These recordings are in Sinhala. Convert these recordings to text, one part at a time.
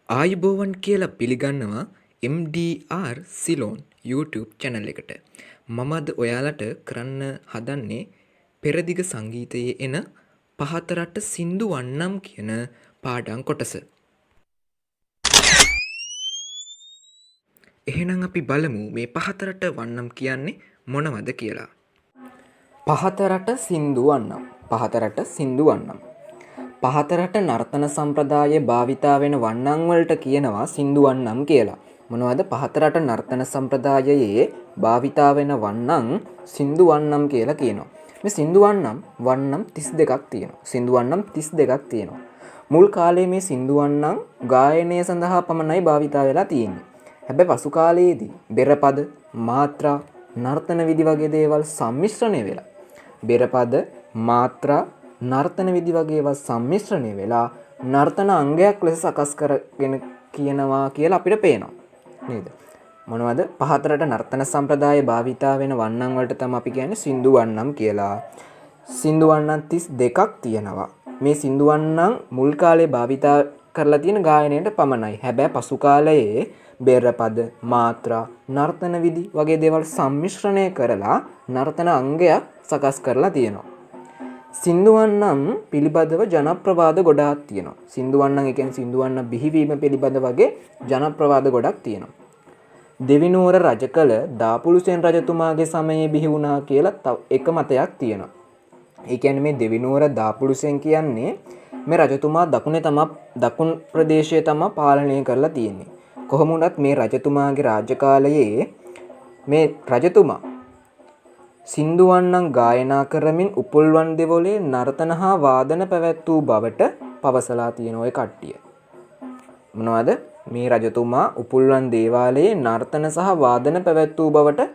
ආයුබෝවන් කියලා පිළිගන්නවා MDR සිලෝන් YouTube channel එකට. මම අද ඔයාලට කරන්න හදන්නේ පෙරදිග සංගීතයේ එන පහත රට සින්දු වන්නම් කියන පාඩම් කොටස. එහෙනම් අපි බලමු මේ පහත රට වන්නම් කියන්නේ මොනවද කියලා. පහත රට සින්දු වන්නම්. පහත රට සින්දු වන්නම්. පහත රට නර්තන සම්ප්‍රදායේ භාවිතා වෙන වන්නම් වලට කියනවා සින්දු වන්නම් කියලා. මොනවද පහත රට නර්තන සම්ප්‍රදායේ භාවිතා වෙන වන්නම් සින්දු වන්නම් කියලා කියනවා. මේ සින්දු වන්නම් 32ක් තියෙනවා. සින්දු වන්නම් 32ක් තියෙනවා. මුල් කාලේ මේ සින්දු වන්නම් ගායනය සඳහා පමණයි භාවිතා වෙලා තියෙන්නේ. හැබැයි පසු කාලයේදී බෙරපද, මාත්‍රා, නර්තන විදි වගේ දේවල් සම්මිශ්‍රණය වෙලා බෙරපද, මාත්‍රා, නර්තන විදි වගේ ඒවා සම්මිශ්‍රණය වෙලා නර්තන අංගයක් ලෙස සකස් කරගෙන කියනවා කියලා අපිට පේනවා නේද? මොනවද? පහත රට නර්තන සම්ප්‍රදායේ භාවිතා වෙන වන්නම් වලට තමයි අපි කියන්නේ සින්දු වන්නම් කියලා. සින්දු වන්නම් 32ක් තියෙනවා. මේ සින්දු වන්නම් මුල් කාලේ භාවිතා කරලා තියෙන ගායනයට පමණයි. හැබැයි පසු කාලයේ බෙරපද, මාත්‍රා, නර්තන විදි වගේ දේවල් සම්මිශ්‍රණය කරලා නර්තන අංගයක් සකස් කරලා තියෙනවා. සින්දු වන්නම් පිළිබඳව ජනප්‍රවාද ගොඩාක් තියෙනවා. සින්දු වන්නම් කියන්නේ සින්දු වන්නම් බිහිවීම පිළිබඳ වගේ ජනප්‍රවාද ගොඩක් තියෙනවා. දෙවිනුවර රජ කළ දාපුලුසෙන් රජතුමාගේ සමයේ බිහි වුණා කියලා තව එක මතයක් තියෙනවා. ඒ කියන්නේ මේ දෙවිනුවර දාපුලුසෙන් කියන්නේ මේ රජතුමා දකුණු ප්‍රදේශයේ තමයි පාලනය කරලා තියෙන්නේ. කොහොම වුණත් මේ රජතුමාගේ රාජ්‍ය කාලයේ මේ රජතුමා සින්දු වන්නම් ගායනා කරමින් උපුල්වන් දෙවොලේ නර්තන හා වාදන පැවැත් වූ බවට පවසලා තියෙන ඔය කට්ටිය. මොනවද? මේ රජතුමා උපුල්වන් දේවාලයේ නර්තන සහ වාදන පැවැත් වූ බවට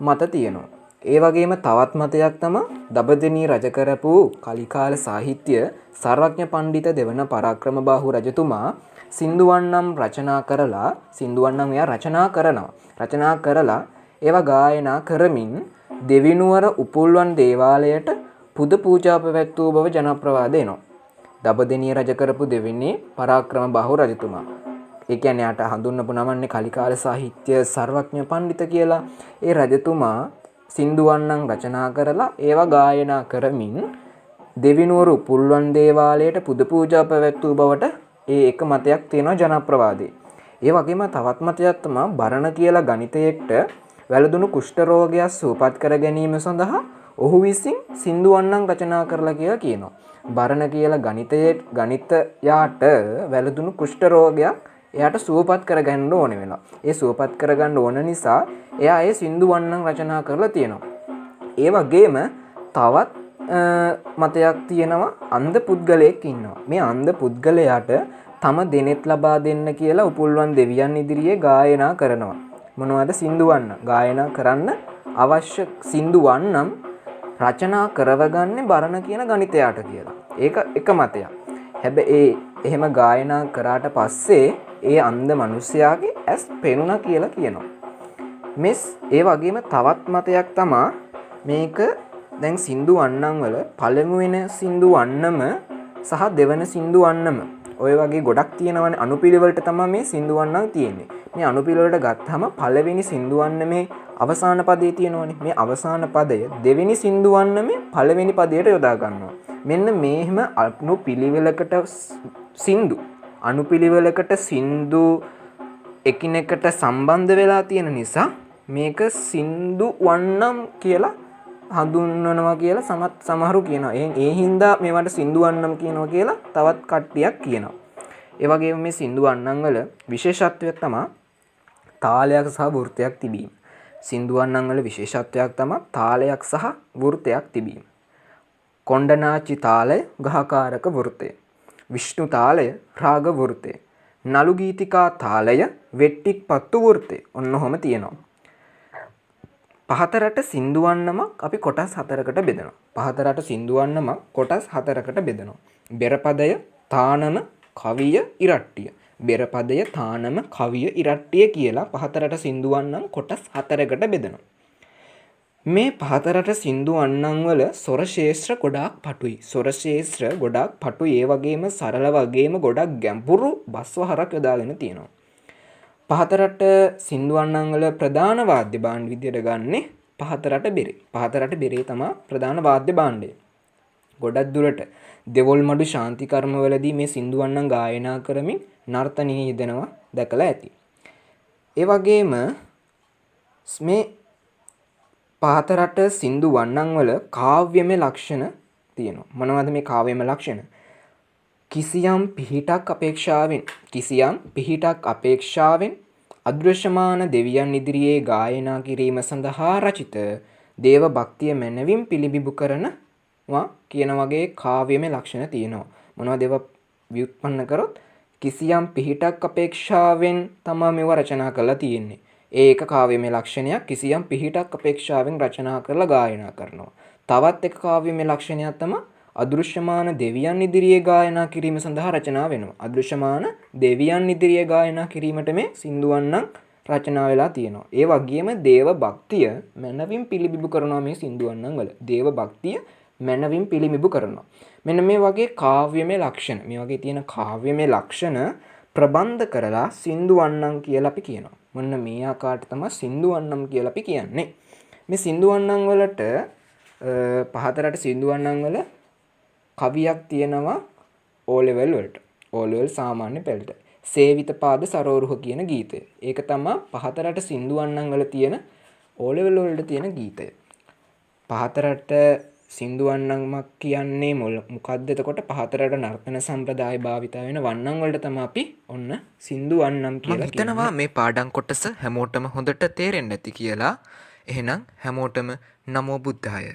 මත තියෙනවා. ඒ වගේම තවත් මතයක් තමයි දඹදෙණිය රජ කරපු කලිකාල සාහිත්‍ය සර්වඥ පණ්ඩිත දෙවන පරාක්‍රමබාහු රජතුමා සින්දු වන්නම් රචනා කරලා සින්දු වන්නම් එයා රචනා කරලා ඒවා ගායනා කරමින් දෙවිනුවර උපුල්වන් දේවාලයට පුද පූජා පැවැත්වූ බව ජනප්‍රවාද එනවා. දඹදෙණිය රජ කරපු දෙවෙනි පරාක්‍රමබාහු රජතුමා. ඒ කියන්නේ යාට හඳුන්වපු නමන්නේ කලිකාල සාහිත්‍ය සර්වඥ පණ්ඩිත කියලා. ඒ රජතුමා සින්දු වන්නම් රචනා කරලා ඒවා ගායනා කරමින් දෙවිනුවර උපුල්වන් දේවාලයට පුද පූජා පැවැත්වූ බවට ඒ එක මතයක් තියෙනවා ජනප්‍රවාදේ. ඒ වගේම තවත් මතයක් තමයි බරණ කියලා ගණිතයෙක්ට වැළඳුණු කුෂ්ඨ රෝගයක් සුවපත් කර ගැනීම සඳහා ඔහු විසින් සින්දු වන්නම් රචනා කරලා කියලා කියනවා. බරණ කියලා ගණිතයාට වැළඳුණු කුෂ්ඨ රෝගයක් එයාට සුවපත් කරගන්න ඕන වෙනවා. ඒ සුවපත් කරගන්න ඕන නිසා එයා ඒ සින්දු වන්නම් රචනා කරලා තියෙනවා. ඒ වගේම තවත් මතයක් තියෙනවා අන්ධ පුද්ගලයෙක් ඉන්නවා. මේ අන්ධ පුද්ගලයාට තම දෙනෙත් ලබා දෙන්න කියලා උපුල්වන් දෙවියන් ඉදිරියේ ගායනා කරනවා. මොනවද? සින්දු වන්නම් ගායනා කරන්න අවශ්‍ය සින්දු වන්නම් රචනා කරවගන්නේ බරණ කියන ගණිතයාට කියලා. ඒක එක මතයක්. හැබැයි එහෙම ගායනා කරාට පස්සේ ඒ අන්ධ මිනිසයාගේ ඇස් පෙනුණා කියලා කියනවා. ඒ වගේම තවත් මතයක් තමයි මේක දැන් සින්දු වන්නම් වල පළමුවෙන සින්දු වන්නම සහ දෙවන සින්දු වන්නම ඔය වගේ ගොඩක් තියෙනවනේ අනුපිළිවෙලට තමයි මේ සින්දු වන්නම් තියෙන්නේ. මේ අනුපිළිවෙලට ගත්තාම පළවෙනි සින්දු වන්නමේ අවසාන පදේ තියෙනවනේ. මේ අවසාන පදය දෙවෙනි සින්දු වන්නමේ පළවෙනි පදයට යොදා ගන්නවා. මෙන්න මේහෙම අනුපිළිවෙලකට සින්දු එකිනෙකට සම්බන්ධ වෙලා තියෙන නිසා මේක සින්දු වන්නම් කියලා හඳුන්වනවා කියලා සමහරු කියනවා. ඒ හින්දා මේවට සින්දු වන්නම් කියනවා කියලා තවත් කට්ටියක් කියනවා. ඒ වගේම මේ සින්දු වන්නම් වල විශේෂත්වයක් තමයි තාලයක් සහ වෘත්තයක් තිබීම. සින්දු වන්නම් වල විශේෂත්වයක් තමයි තාලයක් සහ වෘත්තයක් තිබීම. කොණ්ඩනාචි තාලය ගහකාරක වෘත්තය. විෂ්ණු තාලය රාග වෘත්තය. නළු ගීතිකා තාලය වෙට්ටික්පත්තු වෘත්තය. ඔන්න ඔහොම තියෙනවා. පහත රට සින්දු වන්නමක් අපි කොටස් 4කට බෙදනවා. පහත රට සින්දු වන්නමක් කොටස් 4කට බෙදනවා. බෙරපදය, තානම, කවිය, ඉරට්ටිය. බෙරපදය, තානම, කවිය, ඉරට්ටිය කියලා පහත රට සින්දු වන්නම් කොටස් 4කට බෙදනවා. මේ පහතරට සින්දු වන්නම් වල ස්වර ශේෂ්ත්‍ර ගොඩාක් පටුයි. ස්වර ශේෂ්ත්‍ර ගොඩාක් පටුයි. ඒ වගේම සරල වගේම ගොඩක් ගැඹුරු බස්වහරක් යොදාගෙන තියෙනවා. පහතරට සින්දු වන්නම් වල ප්‍රධාන වාද්‍ය භාණ්ඩ විදියට ගන්නේ පහතරට බෙරේ. පහතරට බෙරේ තමයි ප්‍රධාන වාද්‍ය භාණ්ඩය. ගොඩක් දුරට දෙවොල් මඩු ශාන්ති කර්මවලදී මේ සින්දු වන්නම් ගායනා කරමින් නර්තනයේ යෙදෙනවා දැකලා ඇති. ඒ වගේම මේ පහතරට සින්දු වන්නම් වල කාව්‍යමය ලක්ෂණ තියෙනවා. මොනවද මේ කාව්‍යමය ලක්ෂණ? කිසියම් පිහිටක් අපේක්ෂාවෙන් අදෘශ්‍යමාන දෙවියන් ඉදිරියේ ගායනා කිරීම සඳහා රචිත දේව භක්තිය මැනවින් පිළිබිඹු කරනවා කියන වගේ කාව්‍යමය ලක්ෂණ තියෙනවා. මොනවද ඒවා ව්‍යුත්පන්න කරොත් කිසියම් පිහිටක් අපේක්ෂාවෙන් තමයි මේවා රචනා කරලා තියෙන්නේ. ඒක කාව්‍යමය ලක්ෂණයක්. කිසියම් පිහිටක් අපේක්ෂාවෙන් රචනා කරලා ගායනා කරනවා. තවත් එක කාව්‍යමය ලක්ෂණයක් තමයි අදෘශ්‍යමාන දෙවියන් ඉදිරියේ ගායනා කිරීම සඳහා රචනා වෙනවා. අදෘශ්‍යමාන දෙවියන් ඉදිරියේ ගායනා කිරීමට මේ සින්දු වන්නම් රචනා වෙලා තියෙනවා. ඒ වගේම දේව භක්තිය මනවින් පිළිබිඹු කරනවා මේ සින්දු වන්නම් වල. දේව භක්තිය මනවින් පිළිබිඹු කරනවා. මෙන්න මේ වගේ කාව්‍යමය ලක්ෂණ, මේ වගේ තියෙන කාව්‍යමය ලක්ෂණ ප්‍රබන්ධ කරලා සින්දු වන්නම් කියලා අපි කියනවා. මොන්න මේ ආකාරයට තමයි සින්දු වන්නම් කියලා අපි කියන්නේ. මේ සින්දු වන්නම් වලට පහතරට සින්දු වන්නම් වල කවියක් තියෙනවා O level වලට. O level සාමාන්‍ය පෙළට. සේවිත පාද සරෝරුහ කියන ගීතය. ඒක තමයි පහතරට සින්දු වන්නම් වල තියෙන O level වලට තියෙන ගීතය. පහතරට සින්දු වන්නම්ක් කියන්නේ මොකක්ද? එතකොට පහතරට නර්තන සම්ප්‍රදාය භාවිත වෙන වන්නම් වලට තමයි අපි ඔන්න සින්දු වන්නම් කියලා කියන්නේ. මම හිතනවා මේ පාඩම් කොටස හැමෝටම හොඳට තේරෙන්න ඇති කියලා. එහෙනම් හැමෝටම නමෝ බුද්ධාය.